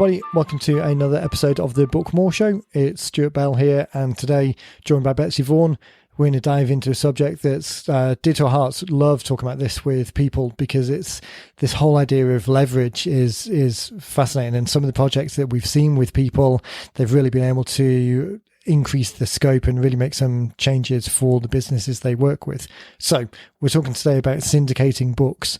everybody, welcome to another episode of the Book More Show. It's Stuart Bell here, and today, joined by Betsy Vaughan, we're going to dive into a subject that's dear to our hearts. Love talking about this with people because it's this whole idea of leverage is fascinating, and some of the projects that we've seen with people, they've really been able to increase the scope and really make some changes for the businesses they work with. So we're talking today about syndicating books.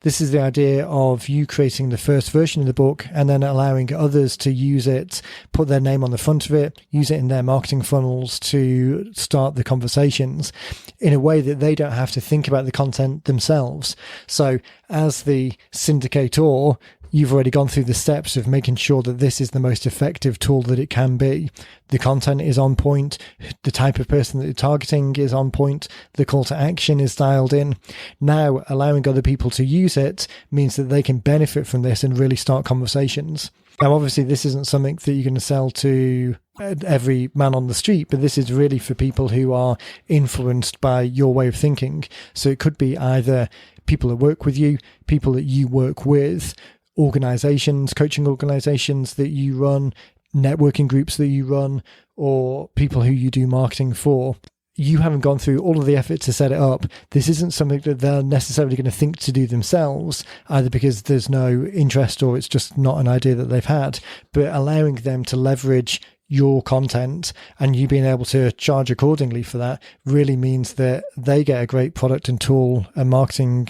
This is the idea of you creating the first version of the book and then allowing others to use it, put their name on the front of it, use it in their marketing funnels to start the conversations in a way that they don't have to think about the content themselves. So as the syndicator, you've already gone through the steps of making sure that this is the most effective tool that it can be. The content is on point. The type of person that you're targeting is on point. The call to action is dialed in. Now, allowing other people to use it means that they can benefit from this and really start conversations. Now, obviously, this isn't something that you're going to sell to every man on the street, but this is really for people who are influenced by your way of thinking. So it could be either people that work with you, people that you work with, organizations, coaching organizations that you run, networking groups that you run, or people who you do marketing for. You haven't gone through all of the effort to set it up. This isn't something that they're necessarily going to think to do themselves, either because there's no interest or it's just not an idea that they've had, but allowing them to leverage your content and you being able to charge accordingly for that really means that they get a great product and tool and marketing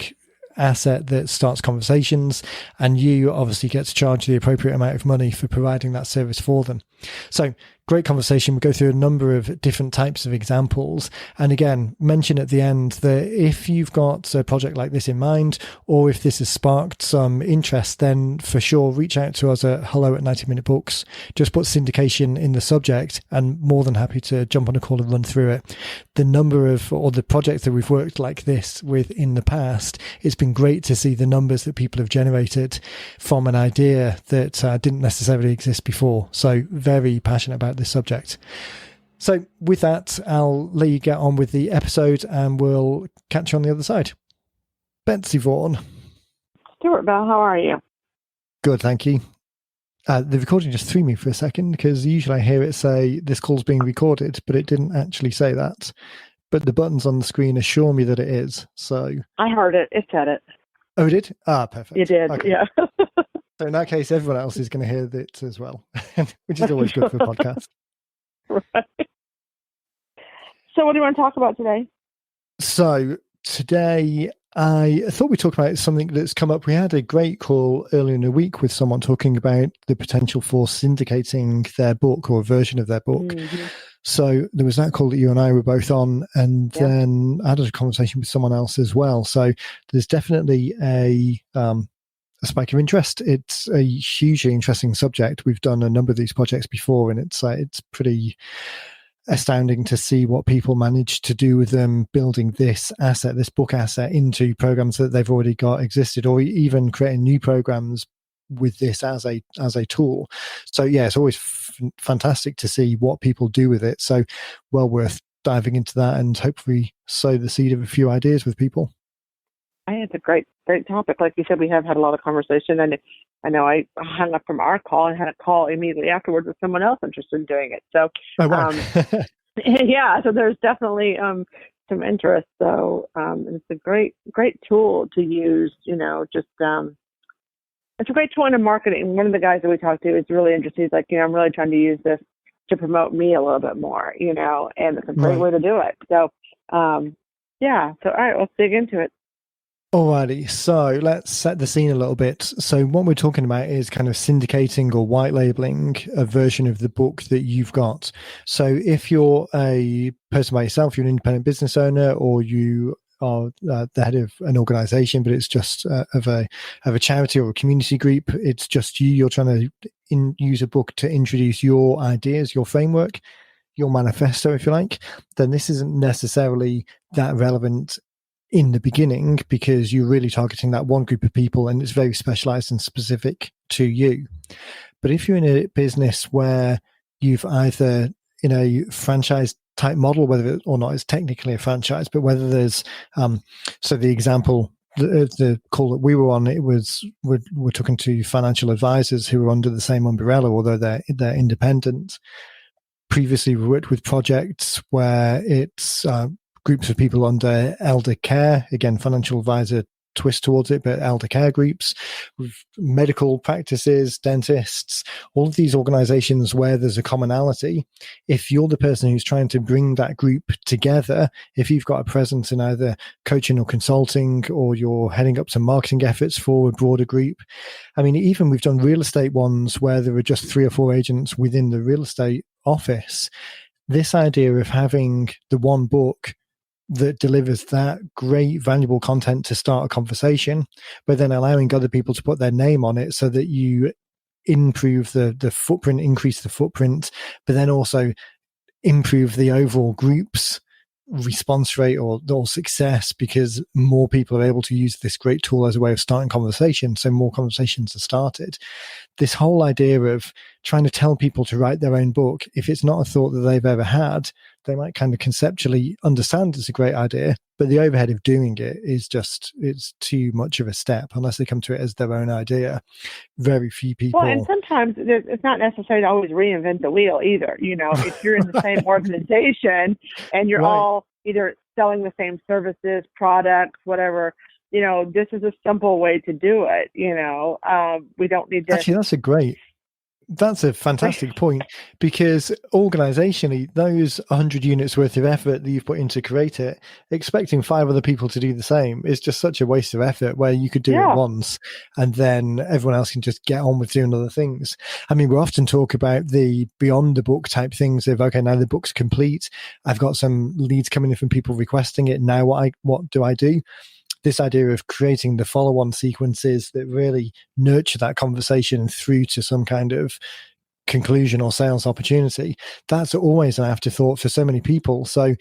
asset that starts conversations, and you obviously get to charge the appropriate amount of money for providing that service for them. So great conversation. We go through a number of different types of examples, and again mention at the end that if you've got a project like this in mind, or if this has sparked some interest, then for sure reach out to us at hello@90minutebooks. Just put syndication in the subject and more than happy to jump on a call and run through it. The number of, or the projects that we've worked like this with in the past, it's been great to see the numbers that people have generated from an idea that didn't necessarily exist before. So very passionate about this subject. So with that, I'll let you get on with the episode and we'll catch you on the other side. Betsy Vaughan. Stuart Bell, how are you? Good, thank you. The recording just threw me for a second because usually I hear it say this call's being recorded, but it didn't actually say that. But the buttons on the screen assure me that it is. So I heard it. It said it. Oh, it did? Perfect. You did, okay. Yeah. So in that case, everyone else is going to hear it as well, which is always good for a podcast. Right. So what do you want to talk about today? So today, I thought we'd talk about something that's come up. We had a great call earlier in the week with someone talking about the potential for syndicating their book or a version of their book. Mm-hmm. So there was that call that you and I were both on, and then I had a conversation with someone else as well. So there's definitely a spike of interest. It's a hugely interesting subject. We've done a number of these projects before, and it's pretty astounding to see what people manage to do with them, building this asset, this book asset, into programs that they've already got existed, or even creating new programs with this as a tool. So yeah, it's always fantastic to see what people do with it. So well worth diving into that and hopefully sow the seed of a few ideas with people. I think it's a great topic. Like you said, we have had a lot of conversation, and I know I hung up from our call and had a call immediately afterwards with someone else interested in doing it. So, oh, wow. Yeah, so there's definitely some interest. So it's a great tool to use. It's a great tool in marketing. One of the guys that we talked to is really interested. He's like, I'm really trying to use this to promote me a little bit more, and it's a great way to do it. So, yeah. So, all right, let's dig into it. Alrighty, so let's set the scene a little bit. So what we're talking about is kind of syndicating or white labeling a version of the book that you've got. So if you're a person by yourself, you're an independent business owner, or you are the head of an organization, but it's just of a charity or a community group, it's just you're trying to use a book to introduce your ideas, your framework, your manifesto, if you like, then this isn't necessarily that relevant in the beginning, because you're really targeting that one group of people and it's very specialized and specific to you. But if you're in a business where you've either in a franchise type model, whether it or not is technically a franchise, but whether there's so the example the call that we were on, it was we're talking to financial advisors who are under the same umbrella, although they're independent. Previously, we worked with projects where it's groups of people under elder care, again, financial advisor twist towards it, but elder care groups, with medical practices, dentists, all of these organizations where there's a commonality. If you're the person who's trying to bring that group together, if you've got a presence in either coaching or consulting, or you're heading up some marketing efforts for a broader group. I mean, even we've done real estate ones where there are just 3 or 4 agents within the real estate office. This idea of having the one book that delivers that great, valuable content to start a conversation, but then allowing other people to put their name on it so that you improve the footprint, increase the footprint, but then also improve the overall group's response rate or success, because more people are able to use this great tool as a way of starting conversation. So more conversations are started. This whole idea of trying to tell people to write their own book, if it's not a thought that they've ever had, they might kind of conceptually understand it's a great idea, but the overhead of doing it is just, it's too much of a step unless they come to it as their own idea. Very few people. Well, and sometimes it's not necessary to always reinvent the wheel either. You know, if you're in the same organization and you're all either selling the same services, products, whatever, you know, this is a simple way to do it. You know, we don't need to. Actually, that's a fantastic point, because organizationally, those 100 units worth of effort that you've put in to create it, expecting 5 other people to do the same is just such a waste of effort, where you could do it once and then everyone else can just get on with doing other things. I mean, we often talk about the beyond the book type things of, okay, now the book's complete. I've got some leads coming in from people requesting it. Now what do I do? This idea of creating the follow-on sequences that really nurture that conversation through to some kind of conclusion or sales opportunity, that's always an afterthought for so many people. So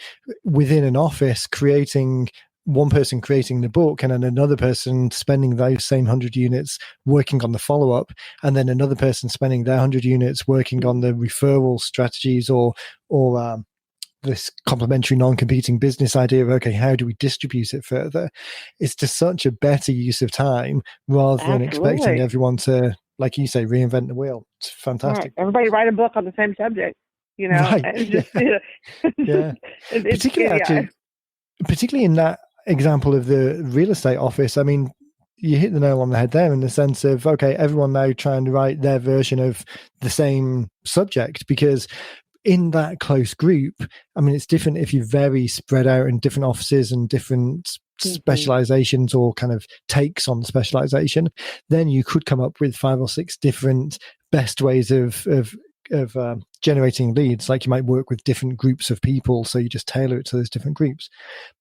within an office, creating one person creating the book and then another person spending those same 100 units working on the follow-up, and then another person spending their 100 units working on the referral strategies or this complementary non-competing business idea of, okay, how do we distribute it further? It's just such a better use of time rather than expecting everyone to, like you say, reinvent the wheel. It's fantastic. Right. Everybody write a book on the same subject, you know. Right. Yeah. Particularly in that example of the real estate office, I mean, you hit the nail on the head there in the sense of, okay, everyone now trying to write their version of the same subject, because in that close group, I mean, it's different if you're very spread out in different offices and different specializations or kind of takes on specialization. Then you could come up with 5 or 6 different best ways of generating leads. Like you might work with different groups of people, so you just tailor it to those different groups.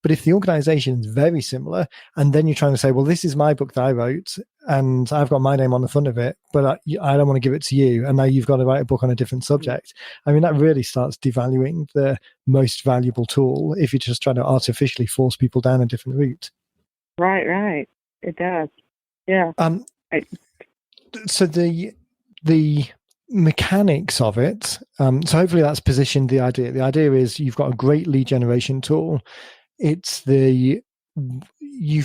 But if the organization is very similar, and then you're trying to say, well, this is my book that I wrote and I've got my name on the front of it, but I don't want to give it to you, and now you've got to write a book on a different subject. I mean, that really starts devaluing the most valuable tool if you're just trying to artificially force people down a different route. Right. It does. Yeah. So the mechanics of it, so hopefully that's positioned the idea. The idea is you've got a great lead generation tool. You've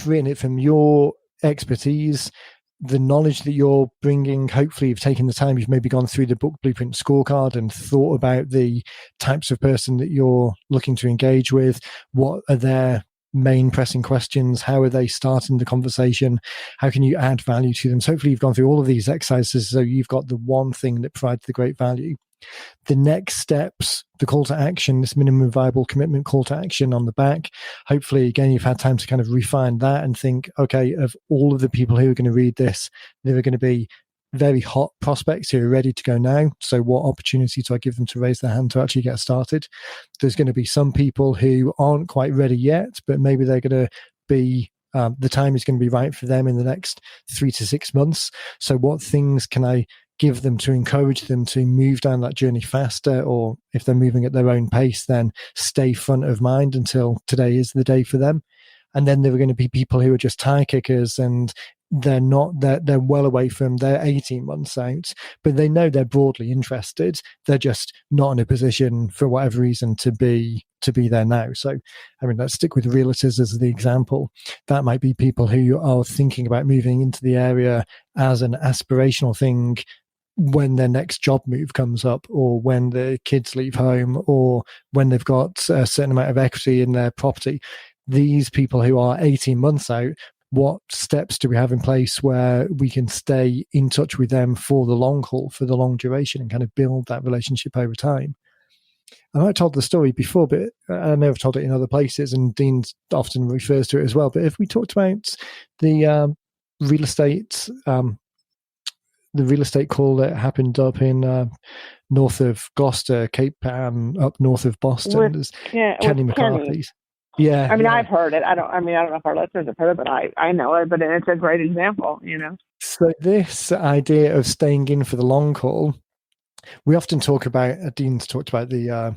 written it from your expertise, the knowledge that you're bringing. Hopefully you've taken the time, you've maybe gone through the book blueprint scorecard and thought about the types of person that you're looking to engage with. What are their main pressing questions? How are they starting the conversation? How can you add value to them? So hopefully you've gone through all of these exercises, so you've got the one thing that provides the great value. The next steps, the call to action, this minimum viable commitment call to action on the back. Hopefully, again, you've had time to kind of refine that and think, okay, of all of the people who are going to read this, there are going to be very hot prospects who are ready to go now. So what opportunity do I give them to raise their hand to actually get started? There's going to be some people who aren't quite ready yet, but maybe they're going to be, the time is going to be right for them in the next 3 to 6 months. So what things can I give them to encourage them to move down that journey faster? Or if they're moving at their own pace, then stay front of mind until today is the day for them. And then there are going to be people who are just tire kickers and they're well away from their 18 months out, but they know they're broadly interested. They're just not in a position for whatever reason to be there now. So, I mean, let's stick with realtors as the example. That might be people who are thinking about moving into the area as an aspirational thing when their next job move comes up, or when the kids leave home, or when they've got a certain amount of equity in their property. These people who are 18 months out, what steps do we have in place where we can stay in touch with them for the long haul, for the long duration, and kind of build that relationship over time? I might have told the story before, but I know I've told it in other places, and Dean often refers to it as well. But if we talked about the real estate, the real estate call that happened up in north of Gloucester, Cape Ann, up north of Boston, there's Kenny McCarthy's. Yeah, I mean, I've heard it. I don't know if our listeners have heard it, but I know it. But it's a great example, So this idea of staying in for the long haul, we often talk about. Dean's talked about the.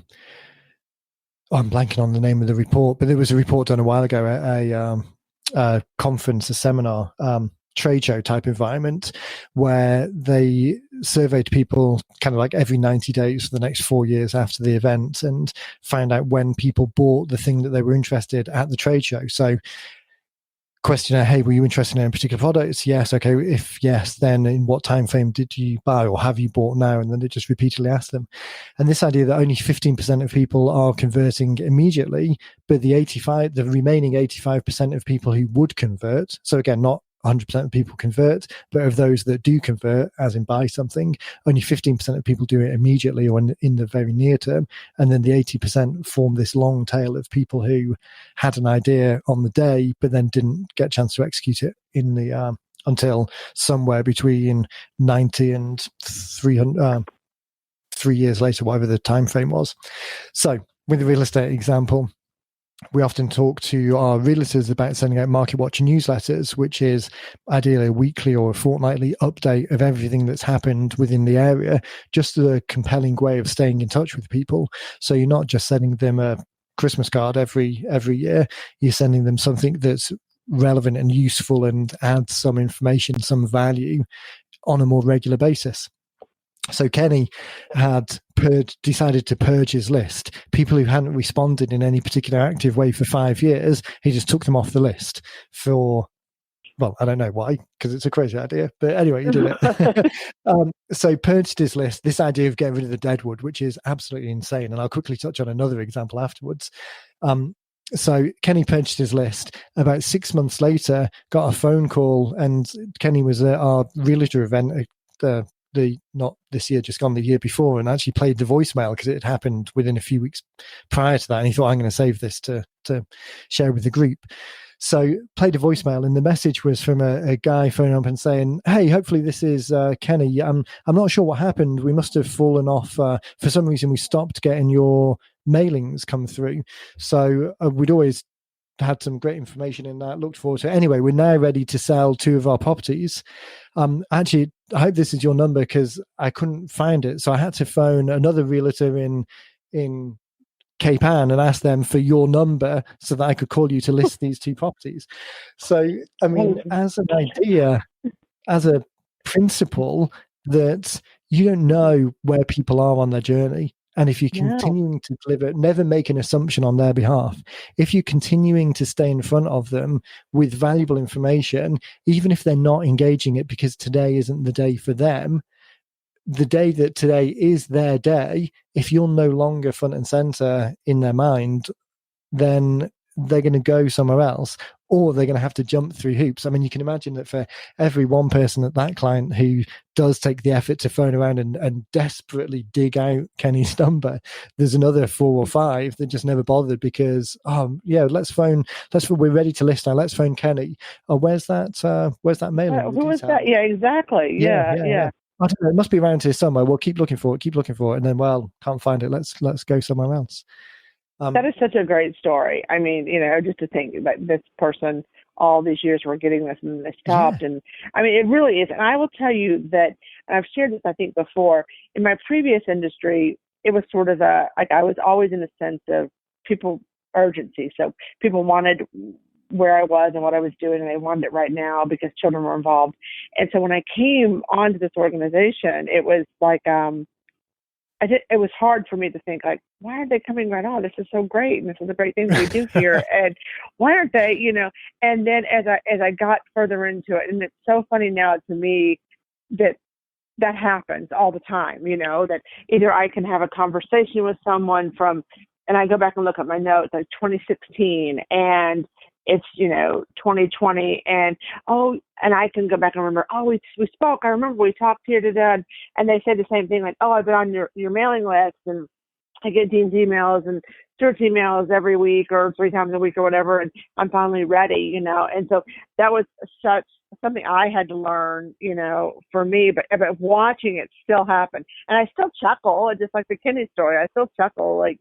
I'm blanking on the name of the report, but there was a report done a while ago at a conference, a seminar, trade show type environment, where they surveyed people kind of like every 90 days for the next 4 years after the event, and found out when people bought the thing that they were interested at the trade show. So questionnaire, hey, were you interested in a particular product? Yes. Okay. If yes, then in what time frame did you buy, or have you bought now? And then they just repeatedly ask them. And this idea that only 15% of people are converting immediately, but the remaining 85% of people who would convert. So again, not 100% of people convert, but of those that do convert, as in buy something, only 15% of people do it immediately or in the very near term. And then the 80% form this long tail of people who had an idea on the day, but then didn't get a chance to execute it in the until somewhere between 90 and 300, 3 years later, whatever the time frame was. So with the real estate example, we often talk to our realtors about sending out Market Watcher newsletters, which is ideally a weekly or a fortnightly update of everything that's happened within the area, just a compelling way of staying in touch with people. So you're not just sending them a Christmas card every year, you're sending them something that's relevant and useful and adds some information, some value on a more regular basis. So Kenny had decided to purge his list. People who hadn't responded in any particular active way for 5 years, he just took them off the list for, well, I don't know why, because it's a crazy idea. But anyway, he did it. So purged his list, this idea of getting rid of the deadwood, which is absolutely insane. And I'll quickly touch on another example afterwards. So Kenny purged his list. About 6 months later, got a phone call, and Kenny was at our realtor event, not this year, just gone, the year before, and actually played the voicemail because it had happened within a few weeks prior to that. And he thought, I'm going to save this to share with the group. So played a voicemail, and the message was from a guy phoning up and saying, hey, hopefully this is Kenny. I'm not sure what happened. We must have fallen off. For some reason, we stopped getting your mailings come through. So we'd always had some great information in that, looked forward to it. Anyway, we're now ready to sell 2 of our properties. Actually, I hope this is your number because I couldn't find it. So I had to phone another realtor in Cape Ann and ask them for your number so that I could call you to list these 2 properties. So, I mean, as an idea, as a principle, that you don't know where people are on their journey. And if you're continuing to deliver, never make an assumption on their behalf. If you're continuing to stay in front of them with valuable information, even if they're not engaging it because today isn't the day for them, the day that today is their day, if you're no longer front and center in their mind, then they're going to go somewhere else, or they're going to have to jump through hoops. I mean, you can imagine that for every one person at that client who does take the effort to phone around and desperately dig out Kenny's number, there's another 4 or 5 that just never bothered because, we're ready to list now. Let's phone Kenny. Oh, where's that mailing? Who was that? Yeah, exactly. Yeah. I don't know. It must be around here somewhere. We'll keep looking for it. And then, can't find it. Let's go somewhere else. That is such a great story. I mean, just to think that this person, all these years were getting this and they stopped. Yeah. And I mean, it really is. And I will tell you that, and I've shared this, I think, before, in my previous industry, it was sort of I was always in a sense of people urgency. So people wanted where I was and what I was doing, and they wanted it right now because children were involved. And so when I came onto this organization, it was like, it was hard for me to think, like, why are they coming right on? This is so great, and this is a great thing that we do here, and why aren't they, And then as I got further into it, and it's so funny now to me that happens all the time, that either I can have a conversation with someone and I go back and look at my notes, like 2016, and it's 2020, and I can go back and remember, we spoke. I remember we talked here today, and they said the same thing, like, I've been on your mailing list, and I get Dean's emails and Stuart's emails every week or 3 times a week or whatever, and I'm finally ready, And so that was something I had to learn, for me, but watching it still happen, and I still chuckle, just like the Kenny story. I still chuckle, like,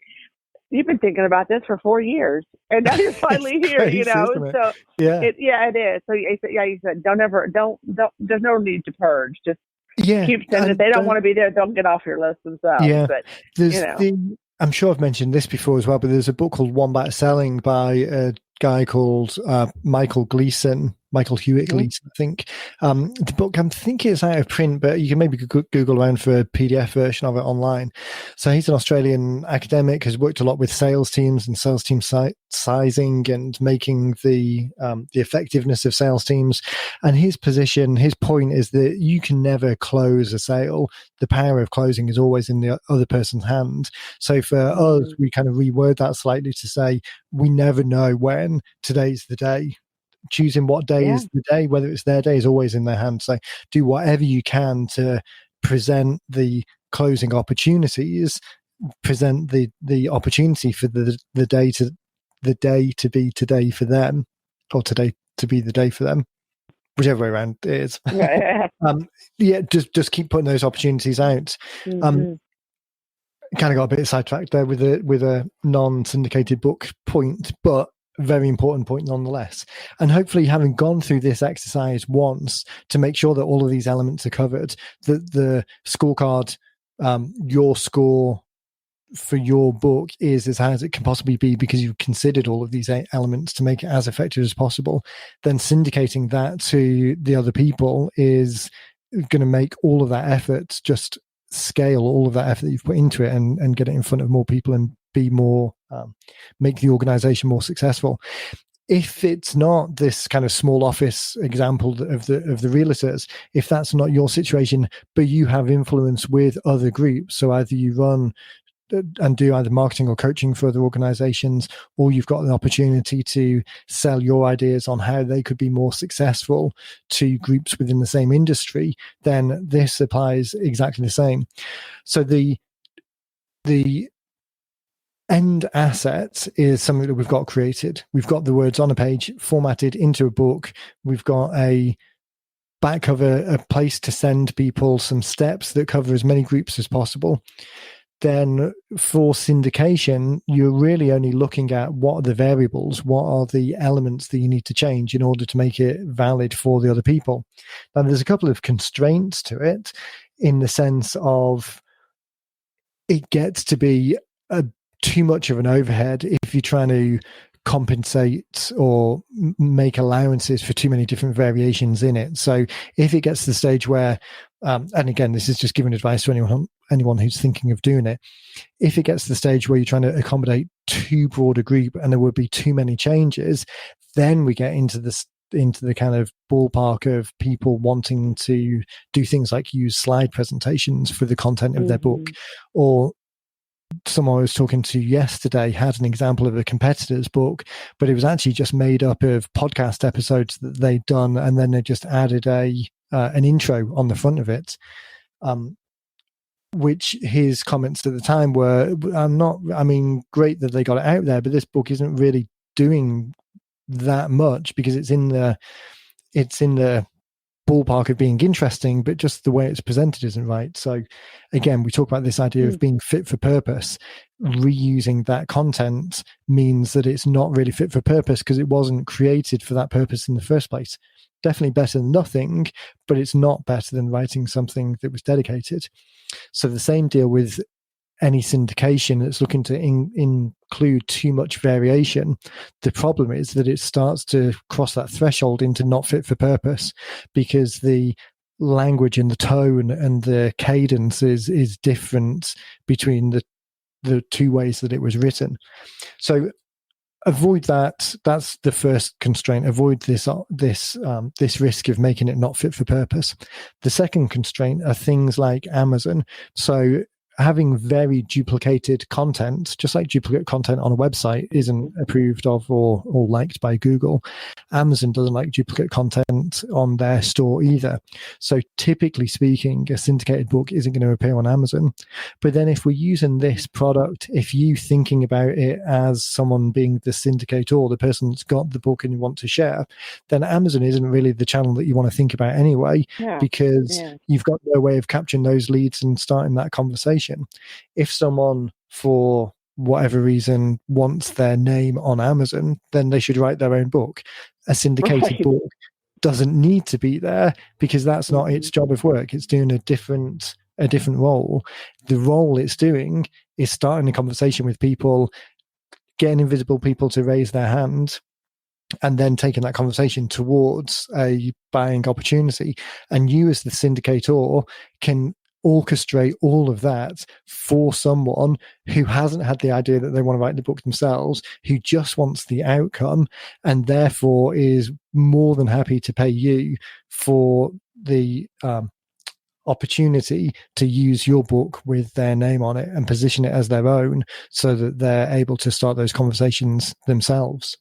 you've been thinking about this for 4 years, and now you're finally here, crazy, So yeah, it is. So you said, don't. There's no need to purge. Just keep saying, if they don't want to be there, don't get off your list themselves. Yeah, but I'm sure I've mentioned this before as well, but there's a book called One Back Selling by a guy called Michael Hewitt Gleason, I think. The book, I'm thinking it's out of print, but you can maybe Google around for a PDF version of it online. So he's an Australian academic, has worked a lot with sales teams and sales team sizing and making the effectiveness of sales teams. And his point is that you can never close a sale. The power of closing is always in the other person's hand. So for us, we kind of reword that slightly to say, we never know when today's the day. Choosing what day is the day, whether it's their day, is always in their hands. So do whatever you can to present the closing opportunities, present the opportunity for the day to be today for them, or today to be the day for them, whichever way around it is. Just keep putting those opportunities out. Kind of got a bit sidetracked there with a non-syndicated book point, but very important point nonetheless. And hopefully, having gone through this exercise once to make sure that all of these elements are covered, that the scorecard, your score for your book is as high as it can possibly be because you've considered all of these elements to make it as effective as possible, then syndicating that to the other people is going to make all of that effort just scale all of that effort that you've put into it and get it in front of more people and be more, make the organization more successful. If it's not this kind of small office example of the realtors, if that's not your situation, but you have influence with other groups, so either you run and do either marketing or coaching for other organizations, or you've got an opportunity to sell your ideas on how they could be more successful to groups within the same industry, then this applies exactly the same. So the end asset is something that we've got created. We've got the words on a page formatted into a book. We've got a back cover, a place to send people, some steps that cover as many groups as possible. Then for syndication, you're really only looking at what are the variables, what are the elements that you need to change in order to make it valid for the other people. Now, there's a couple of constraints to it in the sense of it gets to be too much of an overhead if you're trying to compensate or make allowances for too many different variations in it. So if it gets to the stage where, and again, this is just giving advice to anyone who's thinking of doing it, if it gets to the stage where you're trying to accommodate too broad a group and there would be too many changes, then we get into the kind of ballpark of people wanting to do things like use slide presentations for the content of their book. Or someone I was talking to yesterday had an example of a competitor's book, but it was actually just made up of podcast episodes that they'd done, and then they just added an intro on the front of it, which his comments at the time were, great that they got it out there, but this book isn't really doing that much because it's in the ballpark of being interesting, but just the way it's presented isn't right. So again, we talk about this idea of being fit for purpose. Reusing that content means that it's not really fit for purpose because it wasn't created for that purpose in the first place. Definitely better than nothing, but it's not better than writing something that was dedicated. So the same deal with any syndication that's looking to include too much variation. The problem is that it starts to cross that threshold into not fit for purpose, because the language and the tone and the cadence is different between the two ways that it was written. So avoid that. That's the first constraint. Avoid this risk of making it not fit for purpose. The second constraint are things like Amazon. So having very duplicated content, just like duplicate content on a website isn't approved of or liked by Google, Amazon doesn't like duplicate content on their store either. So typically speaking, a syndicated book isn't going to appear on Amazon. But then if we're using this product, if you thinking about it as someone being the syndicator, the person that's got the book and you want to share, then Amazon isn't really the channel that you want to think about anyway, because you've got no way of capturing those leads and starting that conversation. If someone, for whatever reason, wants their name on Amazon, then they should write their own book. A syndicated book doesn't need to be there, because that's not its job of work. It's doing a different role. The role it's doing is starting a conversation with people, getting invisible people to raise their hand, and then taking that conversation towards a buying opportunity. And you, as the syndicator, can orchestrate all of that for someone who hasn't had the idea that they want to write the book themselves, who just wants the outcome, and therefore is more than happy to pay you for the opportunity to use your book with their name on it and position it as their own, so that they're able to start those conversations themselves.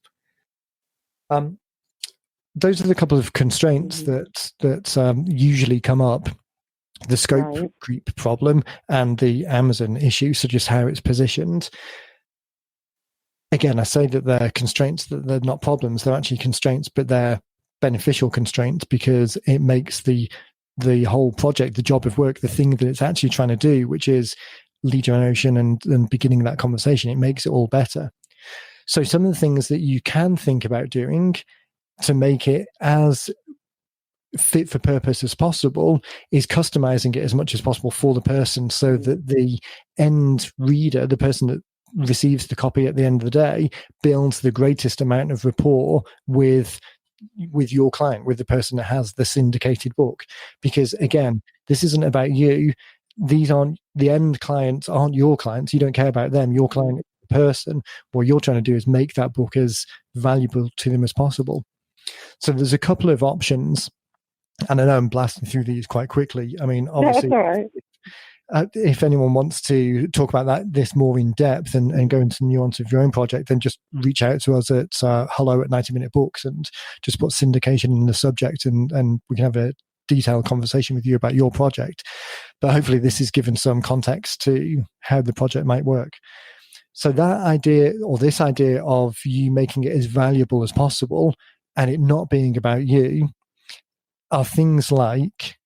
Those are the couple of constraints that usually come up. The scope creep problem and the Amazon issue, so just how it's positioned. Again, I say that they're constraints, that they're not problems. They're actually constraints, but they're beneficial constraints, because it makes the whole project, the job of work, the thing that it's actually trying to do, which is lead generation and beginning that conversation, it makes it all better. So some of the things that you can think about doing to make it as fit for purpose as possible is customizing it as much as possible for the person, so that the end reader, the person that receives the copy at the end of the day, builds the greatest amount of rapport with your client, with the person that has the syndicated book. Because again, this isn't about you. These aren't the end clients, aren't your clients. You don't care about them. Your client is the person. What you're trying to do is make that book as valuable to them as possible. So there's a couple of options. And I know I'm blasting through these quite quickly. I mean, obviously, if anyone wants to talk about this more in depth and go into nuance of your own project, then just reach out to us at hello@90minutebooks and just put syndication in the subject, and we can have a detailed conversation with you about your project. But hopefully this has given some context to how the project might work. So that idea, or this idea of you making it as valuable as possible and it not being about you, are things like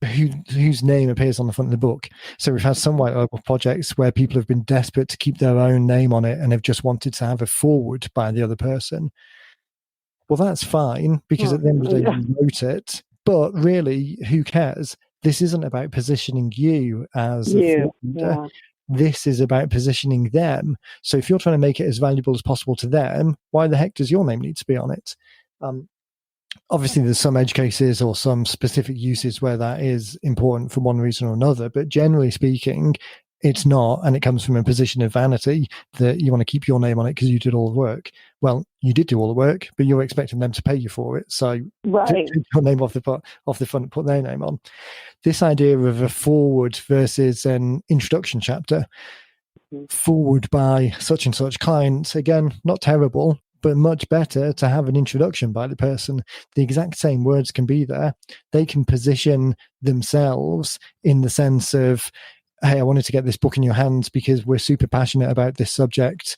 whose name appears on the front of the book. So we've had some white label projects where people have been desperate to keep their own name on it and have just wanted to have a forward by the other person. Well, that's fine, because at the end of the day, you wrote it. But really, who cares? This isn't about positioning you as a forwarder. This is about positioning them. So if you're trying to make it as valuable as possible to them, why the heck does your name need to be on it? Obviously, there's some edge cases or some specific uses where that is important for one reason or another, but generally speaking, it's not, and it comes from a position of vanity that you want to keep your name on it because you did all the work. Well, you did do all the work, but you're expecting them to pay you for it, so take your name off the front and put their name on. This idea of a forward versus an introduction chapter, forward by such and such client, again, not terrible, but much better to have an introduction by the person. The exact same words can be there. They can position themselves in the sense of, hey, I wanted to get this book in your hands because we're super passionate about this subject.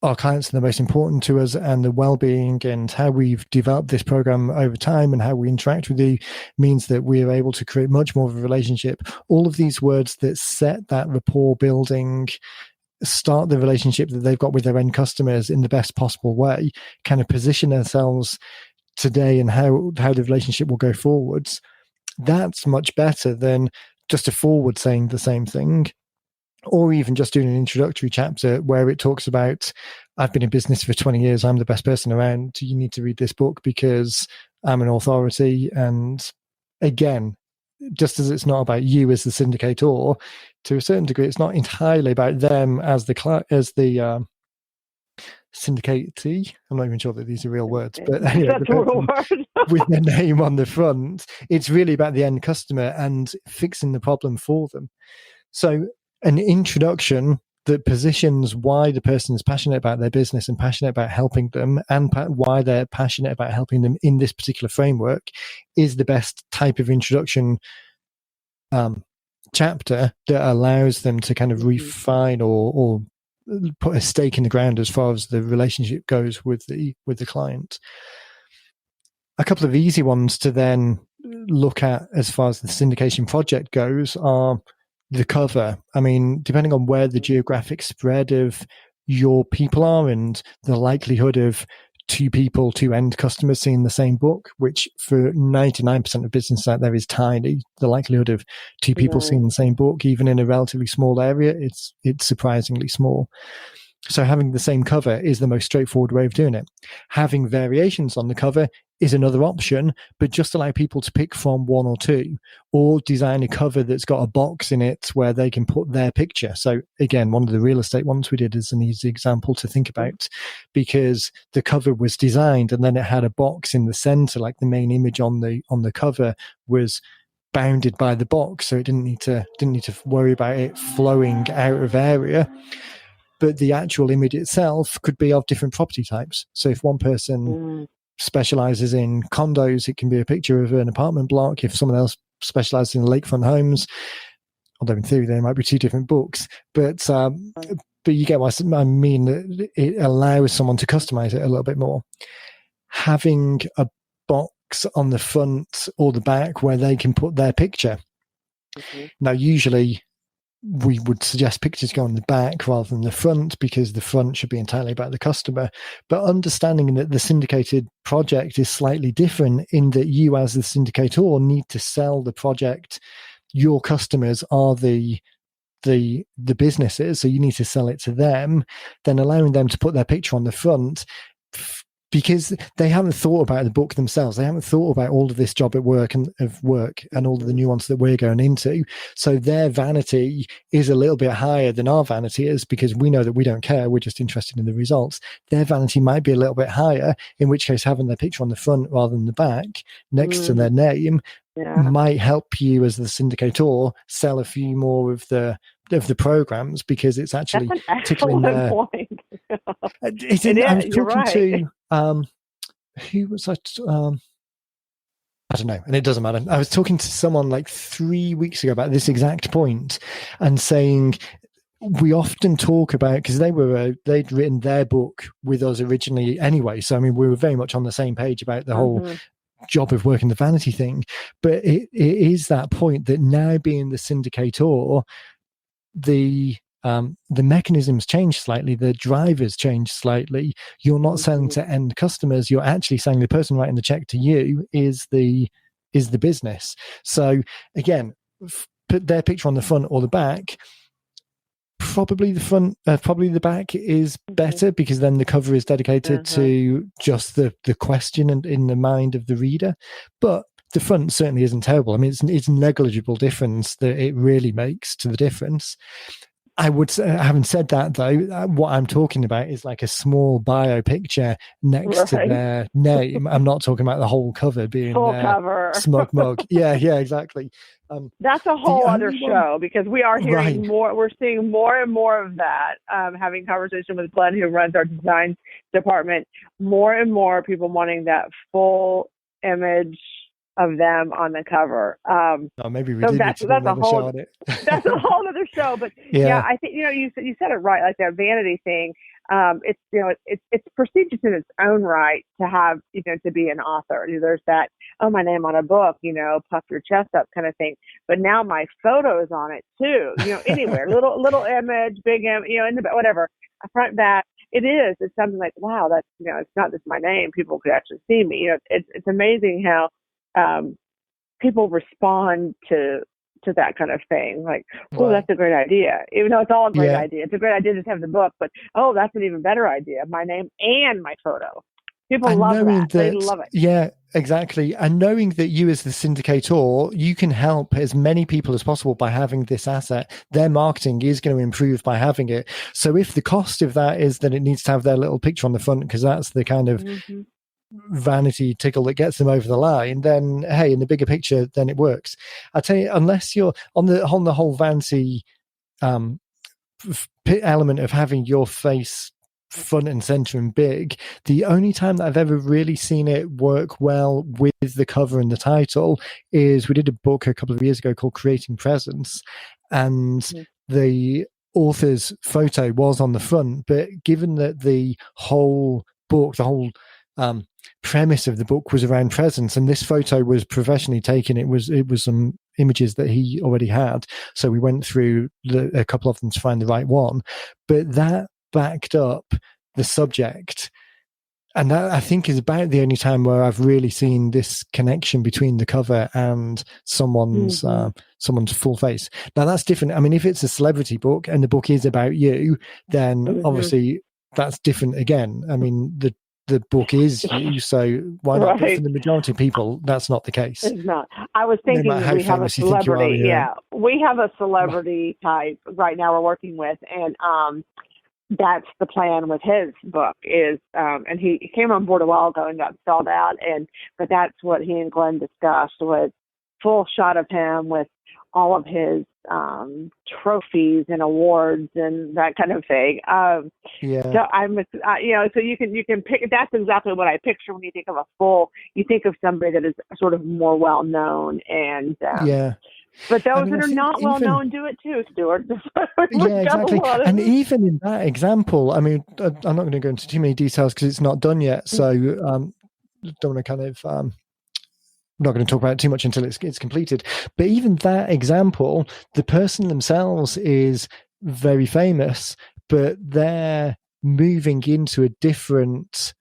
Our clients are the most important to us, and the well-being and how we've developed this program over time and how we interact with you means that we are able to create much more of a relationship. All of these words that set that rapport building, start the relationship that they've got with their end customers in the best possible way, kind of position themselves today and how the relationship will go forwards. That's much better than just a forward saying the same thing, or even just doing an introductory chapter where it talks about, I've been in business for 20 years, I'm the best person around, you need to read this book because I'm an authority. And again, just as it's not about you as the syndicator, to a certain degree, it's not entirely about them as the syndicatee. I'm not even sure that these are real words, but anyway, that's a real word. with their name on the front, it's really about the end customer and fixing the problem for them. So an introduction that positions why the person is passionate about their business and passionate about helping them, and why they're passionate about helping them in this particular framework, is the best type of introduction chapter that allows them to kind of refine or put a stake in the ground as far as the relationship goes with the client. A couple of easy ones to then look at as far as the syndication project goes are the cover. I mean, depending on where the geographic spread of your people are and the likelihood of two end customers seeing the same book, which for 99% of business out there is tiny. The likelihood of two people seeing the same book, even in a relatively small area, it's surprisingly small. So having the same cover is the most straightforward way of doing it. Having variations on the cover is another option, but just allow people to pick from one or two, or design a cover that's got a box in it where they can put their picture. So again, one of the real estate ones we did is an easy example to think about, because the cover was designed and then it had a box in the center, like the main image on the cover was bounded by the box, so it didn't need to worry about it flowing out of area. But the actual image itself could be of different property types. So if one person specializes in condos, it can be a picture of an apartment block. If someone else specializes in lakefront homes, although in theory there might be two different books, but you get what I mean, that it allows someone to customize it a little bit more. Having a box on the front or the back where they can put their picture. Now, usually we would suggest pictures go on the back rather than the front, because the front should be entirely about the customer. But understanding that the syndicated project is slightly different in that you as the syndicator need to sell the project. Your customers are the businesses, so you need to sell it to them, then allowing them to put their picture on the front, because they haven't thought about the book themselves. They haven't thought about all of this job at work and all of the nuance that we're going into. So their vanity is a little bit higher than our vanity is, because we know that we don't care. We're just interested in the results. Their vanity might be a little bit higher, in which case having their picture on the front rather than the back next to their name might help you as the syndicator sell a few more of the programs, because it's actually tickling their point. I was talking to who was I? I don't know, and it doesn't matter. I was talking to someone like 3 weeks ago about this exact point, and saying we often talk about, because they'd written their book with us originally anyway. So I mean, we were very much on the same page about the whole job of work and the vanity thing. But it is that point that now being the syndicator, the mechanisms change slightly, the drivers change slightly. You're not selling to end customers, you're actually saying the person writing the check to you is the business. So again, put their picture on the front or the back. Probably the front, probably the back is better, because then the cover is dedicated to just the question and in the mind of the reader. But the front certainly isn't terrible. I mean, it's negligible difference that it really makes to the difference. I would say, having said that though, what I'm talking about is like a small bio picture next to their name. I'm not talking about the whole cover being full cover smug mug. Yeah, exactly. That's a whole other show, because we are hearing more. We're seeing more and more of that. Having conversation with Glenn, who runs our design department, more and more people wanting that full image of them on the cover. Maybe we did that's a whole show on it. That's a whole other show. But yeah, I think you said it right. Like that vanity thing. It's prestigious in its own right to have to be an author. There's that my name on a book, puff your chest up kind of thing. But now my photo is on it too. Anywhere, little image, big image, in the whatever, front back. It's something like, wow, that's it's not just my name. People could actually see me. It's amazing how people respond to to that kind of thing. Like, oh, Right. that's a great idea. Even though it's all a great Yeah. idea. It's a great idea to just have the book, but oh, that's an even better idea. My name and my photo. People And love knowing that. They that, love it. yeah, exactly. And knowing that you as the syndicator, you can help as many people as possible by having this asset. Their marketing is going to improve by having it. So if the cost of that is that it needs to have their little picture on the front, because that's the kind of vanity tickle that gets them over the line, then hey, in the bigger picture, then it works. I tell you, unless you're on the whole vanity element of having your face front and center and big, the only time that I've ever really seen it work well with the cover and the title is we did a book a couple of years ago called Creating Presence, and the author's photo was on the front, but given that the whole book, the whole premise of the book was around presence, and this photo was professionally taken, it was some images that he already had, so we went through a couple of them to find the right one, but that backed up the subject, and that I think is about the only time where I've really seen this connection between the cover and someone's full face. Now that's different. I mean, if it's a celebrity book and the book is about you, then obviously that's different again. I mean, the book is you, so why not? But for the majority of people, that's not the case. It's not. I was thinking no matter how we have a famous you think you are, celebrity. Yeah, we have a celebrity type right now we're working with, and that's the plan with his book is, and he came on board a while ago and got stalled out, but that's what he and Glenn discussed, was full shot of him with all of his trophies and awards and that kind of thing. So I'm, so you can pick. That's exactly what I picture when you think of a full. You think of somebody that is sort of more well known, and But those that are not well known do it too, Stuart. Yeah, exactly. And even in that example, I mean, I'm not going to go into too many details because it's not done yet. So don't want to kind of. I'm not going to talk about it too much until it's completed. But even that example, the person themselves is very famous, but they're moving into a different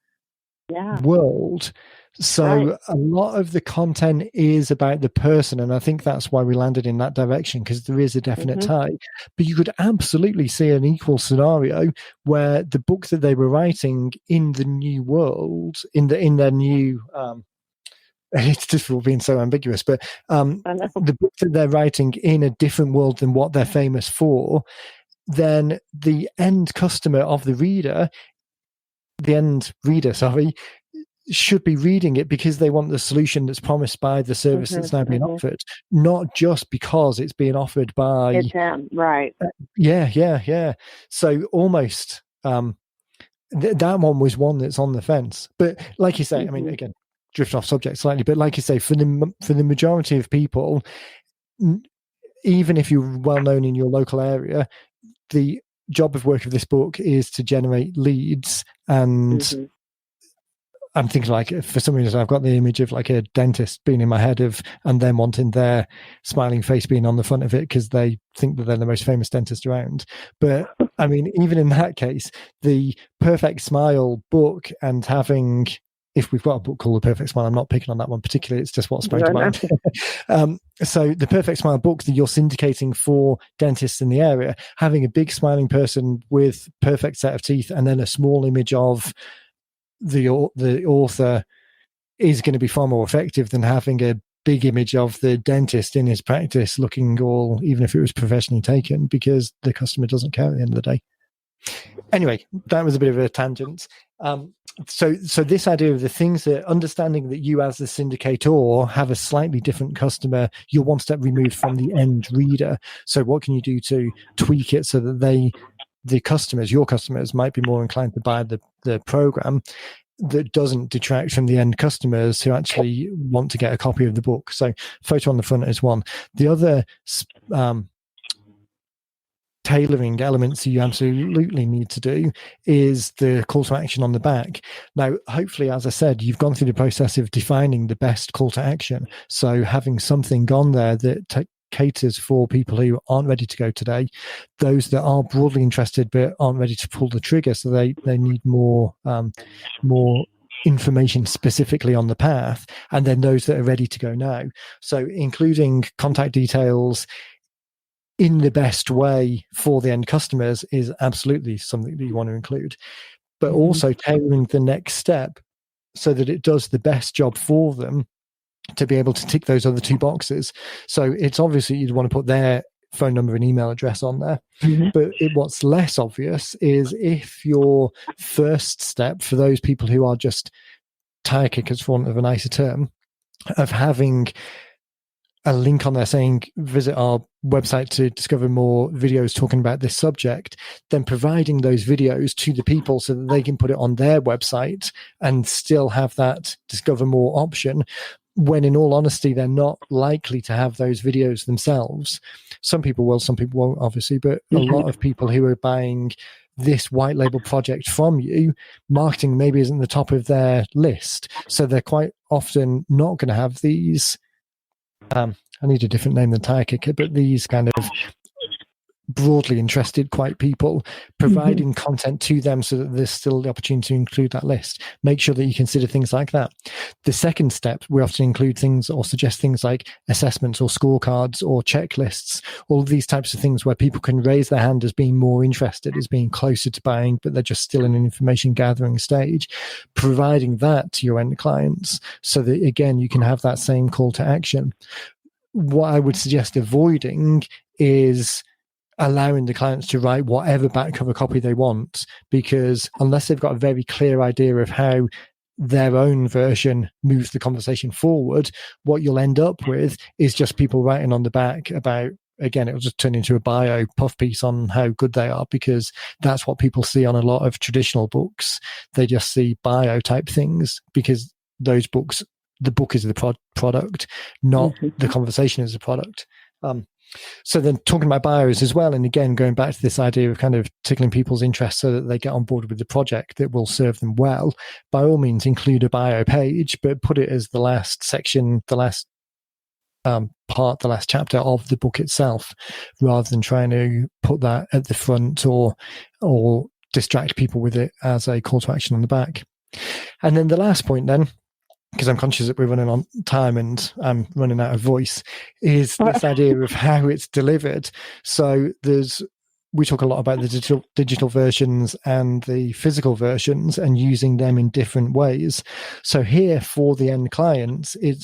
world. So a lot of the content is about the person, and I think that's why we landed in that direction, because there is a definite tie. But you could absolutely see an equal scenario where the book that they were writing in the new world, in their new it's difficult being so ambiguous, but the book that they're writing in a different world than what they're famous for, then the end customer of the reader, should be reading it because they want the solution that's promised by the service that's now being offered, not just because it's being offered by it's him, right? So almost that one was one that's on the fence. But like you say, I mean, again, drift off subject slightly, but like you say, for the majority of people, even if you're well known in your local area, the job of work of this book is to generate leads. And I'm thinking, like, for some reason, I've got the image of like a dentist being in my head and then wanting their smiling face being on the front of it because they think that they're the most famous dentist around. But I mean, even in that case, the Perfect Smile book and having, if we've got a book called The Perfect Smile, I'm not picking on that one particularly, it's just what sprang to mind. So the Perfect Smile book that you're syndicating for dentists in the area, having a big smiling person with perfect set of teeth and then a small image of the author is going to be far more effective than having a big image of the dentist in his practice looking all, even if it was professionally taken, because the customer doesn't care at the end of the day. Anyway, that was a bit of a tangent. So this idea of the things that, understanding that you as the syndicator have a slightly different customer, you're one step removed from the end reader. So what can you do to tweak it so that your customers might be more inclined to buy the program that doesn't detract from the end customers who actually want to get a copy of the book. So photo on the front is one. The other tailoring elements you absolutely need to do is the call to action on the back. Now, hopefully, as I said, you've gone through the process of defining the best call to action. So having something on there that caters for people who aren't ready to go today, those that are broadly interested but aren't ready to pull the trigger, so they need more information specifically on the path, and then those that are ready to go now. So including contact details in the best way for the end customers is absolutely something that you want to include, but also tailoring the next step so that it does the best job for them to be able to tick those other two boxes. So it's obviously you'd want to put their phone number and email address on there. But what's less obvious is if your first step for those people who are just tire kickers, for want of a nicer term, of having a link on there saying visit our website to discover more videos talking about this subject, then providing those videos to the people so that they can put it on their website and still have that discover more option, when in all honesty they're not likely to have those videos themselves. Some people will, some people won't, obviously, but a lot of people who are buying this white label project from you, marketing maybe isn't the top of their list, so they're quite often not going to have these I need a different name than tire kicker, but these kind of broadly interested quite people, providing content to them so that there's still the opportunity to include that list. Make sure that you consider things like that. The second step, we often include things or suggest things like assessments or scorecards or checklists, all of these types of things where people can raise their hand as being more interested, as being closer to buying, but they're just still in an information gathering stage. Providing that to your end clients so that, again, you can have that same call to action. What I would suggest avoiding is allowing the clients to write whatever back cover copy they want, because unless they've got a very clear idea of how their own version moves the conversation forward, what you'll end up with is just people writing on the back about, again, it'll just turn into a bio puff piece on how good they are, because that's what people see on a lot of traditional books. They just see bio type things because those books, the book is the product, not the conversation is the product. So then talking about bios as well, and again, going back to this idea of kind of tickling people's interest so that they get on board with the project that will serve them well, by all means include a bio page, but put it as the last section, the last part, the last chapter of the book itself, rather than trying to put that at the front or distract people with it as a call to action on the back. And then the last point then, because I'm conscious that we're running on time and I'm running out of voice, is this idea of how it's delivered. So we talk a lot about the digital versions and the physical versions and using them in different ways. So here for the end clients, it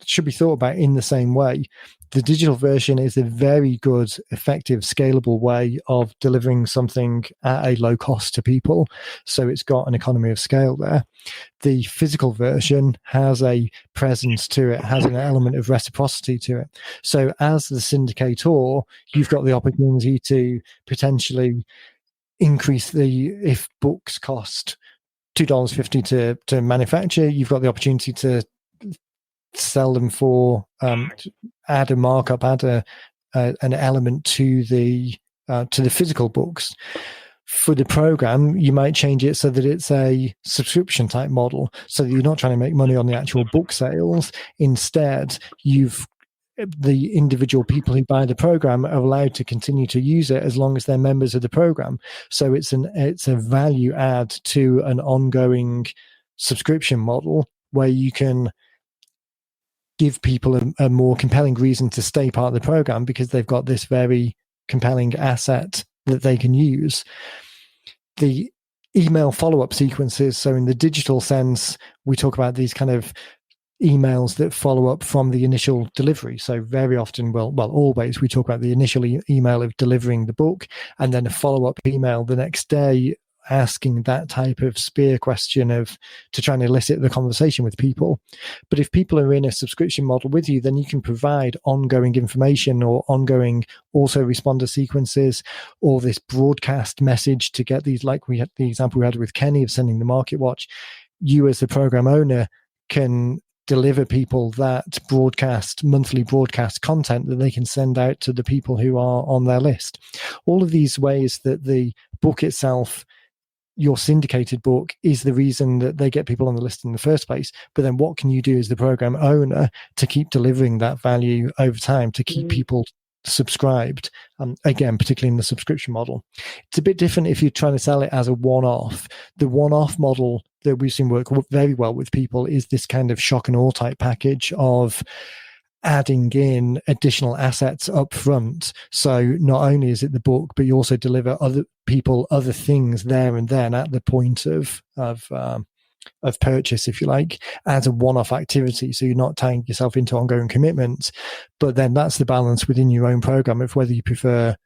should be thought about in the same way. The digital version is a very good, effective, scalable way of delivering something at a low cost to people. So it's got an economy of scale there. The physical version has a presence to it, has an element of reciprocity to it. So as the syndicator, you've got the opportunity to potentially increase if books cost $2.50 to manufacture, you've got the opportunity to sell them for add a markup, add an element to the physical books. For the program, you might change it so that it's a subscription type model, so that you're not trying to make money on the actual book sales. Instead, the individual people who buy the program are allowed to continue to use it as long as they're members of the program. So it's a value add to an ongoing subscription model where you can give people a more compelling reason to stay part of the program because they've got this very compelling asset that they can use. The email follow-up sequences. So in the digital sense, we talk about these kind of emails that follow up from the initial delivery. So very often, well, always we talk about the initial email of delivering the book and then a follow-up email the next day asking that type of spear question to try and elicit the conversation with people. But if people are in a subscription model with you, then you can provide ongoing information or ongoing autoresponder sequences or this broadcast message to get these, like we had the example we had with Kenny of sending the market watch. You as the program owner can deliver people that monthly broadcast content that they can send out to the people who are on their list. All of these ways that the book itself, your syndicated book, is the reason that they get people on the list in the first place. But then what can you do as the program owner to keep delivering that value over time, to keep people subscribed? Again, particularly in the subscription model. It's a bit different if you're trying to sell it as a one-off. The one-off model that we've seen work very well with people is this kind of shock and awe type package of adding in additional assets up front. So not only is it the book, but you also deliver other people other things there and then at the point of purchase, if you like, as a one-off activity. So you're not tying yourself into ongoing commitments, but then that's the balance within your own program of whether you prefer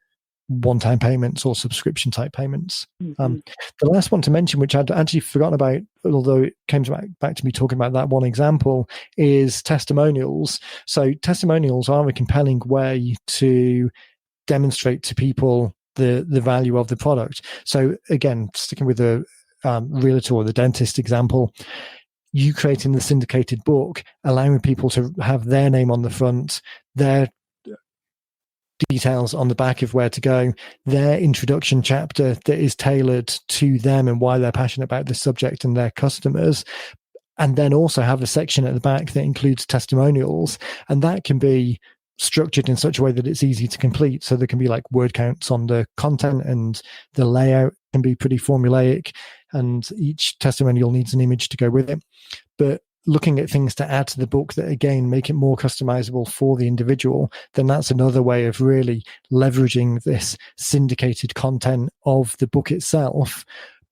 one-time payments or subscription type payments. The last one to mention, which I'd actually forgotten about, although it came back to me talking about that one example, is testimonials. So testimonials are a compelling way to demonstrate to people the value of the product. So again, sticking with the realtor or the dentist example, you creating the syndicated book, allowing people to have their name on the front, their details on the back of where to go, their introduction chapter that is tailored to them and why they're passionate about the subject and their customers, and then also have a section at the back that includes testimonials, and that can be structured in such a way that it's easy to complete. So there can be like word counts on the content, and the layout can be pretty formulaic, and each testimonial needs an image to go with it. But looking at things to add to the book that again make it more customizable for the individual, then that's another way of really leveraging this syndicated content of the book itself,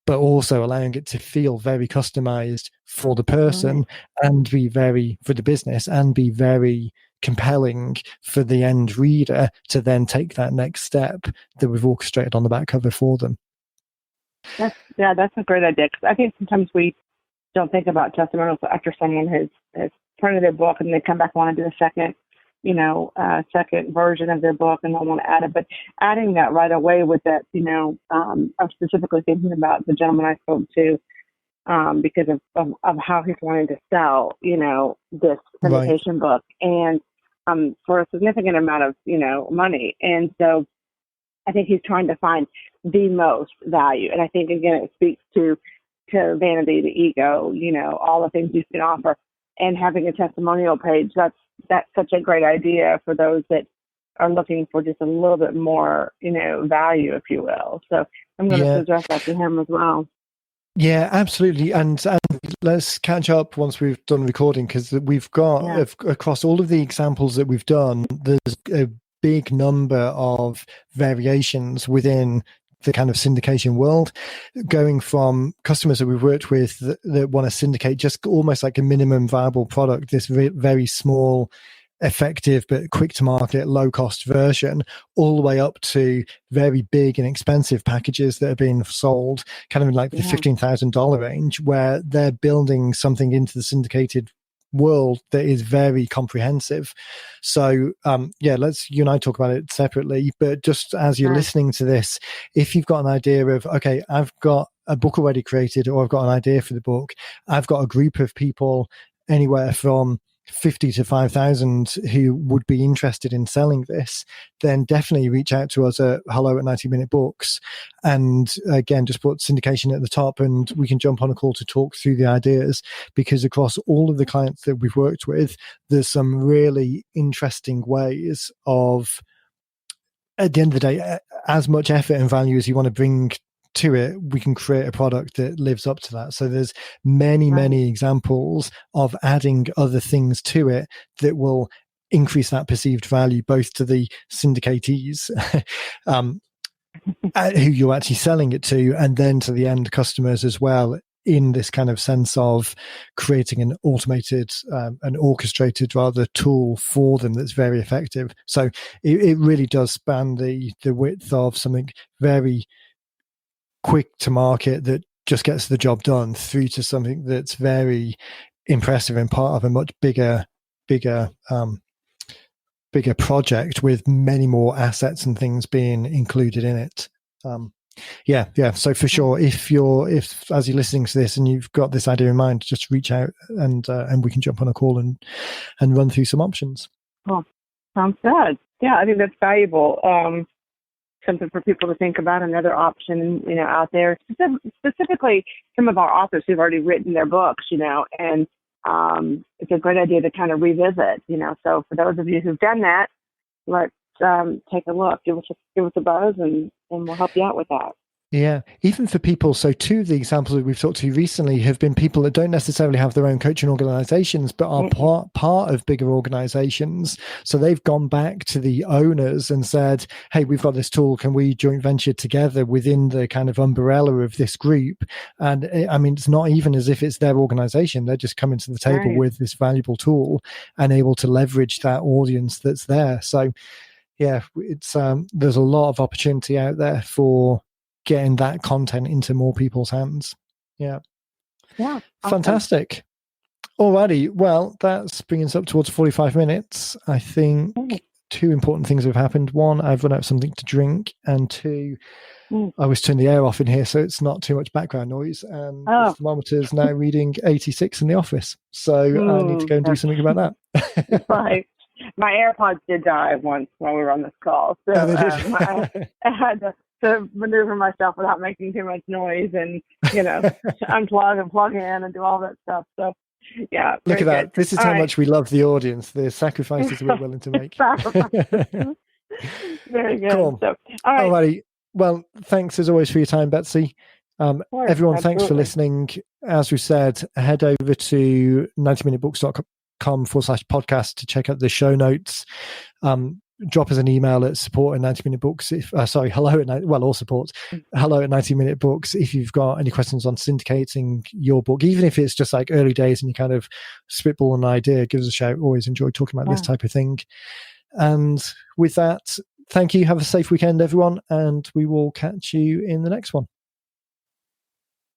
but also allowing it to feel very customized for the person and be very, for the business, and be very compelling for the end reader to then take that next step that we've orchestrated on the back cover for them. That's a great idea, because I think sometimes we don't think about testimonials after someone has printed their book and they come back and want to do a second version of their book and don't want to add it. But adding that right away with that, I'm specifically thinking about the gentleman I spoke to because of how he's wanting to sell, this syndication book, and for a significant amount of, money. And so I think he's trying to find the most value. And I think, again, it speaks to vanity, the ego, all the things you can offer. And having a testimonial page, that's such a great idea for those that are looking for just a little bit more, value, if you will. So I'm going to suggest that to him as well. Yeah, absolutely. And let's catch up once we've done recording, because we've got, across all of the examples that we've done, there's a big number of variations within the kind of syndication world, going from customers that we've worked with that want to syndicate just almost like a minimum viable product, this very small, effective but quick to market, low cost version, all the way up to very big and expensive packages that are being sold kind of in like the $15,000 range, where they're building something into the syndicated world that is very comprehensive. So let's you and I talk about it separately, but just as you're listening to this, if you've got an idea of, okay, I've got a book already created, or I've got an idea for the book, I've got a group of people anywhere from 50 to 5,000 who would be interested in selling this, then definitely reach out to us at hello@90minutebooks, and again, just put syndication at the top and we can jump on a call to talk through the ideas, because across all of the clients that we've worked with, there's some really interesting ways of, at the end of the day, as much effort and value as you want to bring to it, we can create a product that lives up to that. So there's many examples of adding other things to it that will increase that perceived value, both to the syndicatees who you're actually selling it to, and then to the end customers as well, in this kind of sense of creating an automated, an orchestrated rather tool for them that's very effective. So it really does span the width of something very quick to market that just gets the job done, through to something that's very impressive and part of a much bigger project with many more assets and things being included in it. So for sure, if as you're listening to this and you've got this idea in mind, just reach out and we can jump on a call and run through some options. Cool. Sounds good. Yeah, I think that's valuable. Something for people to think about, another option, out there. Specifically, some of our authors who've already written their books, and it's a great idea to kind of revisit, So for those of you who've done that, let's take a look. Give us a buzz, and we'll help you out with that. Yeah, even for people. So, two of the examples that we've talked to recently have been people that don't necessarily have their own coaching organizations, but are part of bigger organizations. So, they've gone back to the owners and said, hey, we've got this tool. Can we joint venture together within the kind of umbrella of this group? And I mean, it's not even as if it's their organization. They're just coming to the table with this valuable tool and able to leverage that audience that's there. So, yeah, it's there's a lot of opportunity out there for getting that content into more people's hands. Yeah. Awesome. Fantastic. Alrighty. Well, that's bringing us up towards 45 minutes. I think two important things have happened. One, I've run out of something to drink, and two, I was turning the air off in here so it's not too much background noise. And the thermometer's now reading 86 in the office. So I need to go and do something about that. Right. My AirPods did die once while we were on this call. So I had to maneuver myself without making too much noise and, unplug and plug in and do all that stuff. So, yeah. Look at that. This is how much we love the audience, the sacrifices we're willing to make. Very good. Cool. So, all right. Alrighty. Well, thanks as always for your time, Betsy. Everyone, thanks for listening. As we said, head over to 90minutebooks.com/podcast to check out the show notes. Drop us an email at support@90minutebooks. All support. hello@90minutebooks. If you've got any questions on syndicating your book, even if it's just like early days and you kind of spitball an idea, give us a shout. Always enjoy talking about this type of thing. And with that, thank you. Have a safe weekend, everyone, and we will catch you in the next one.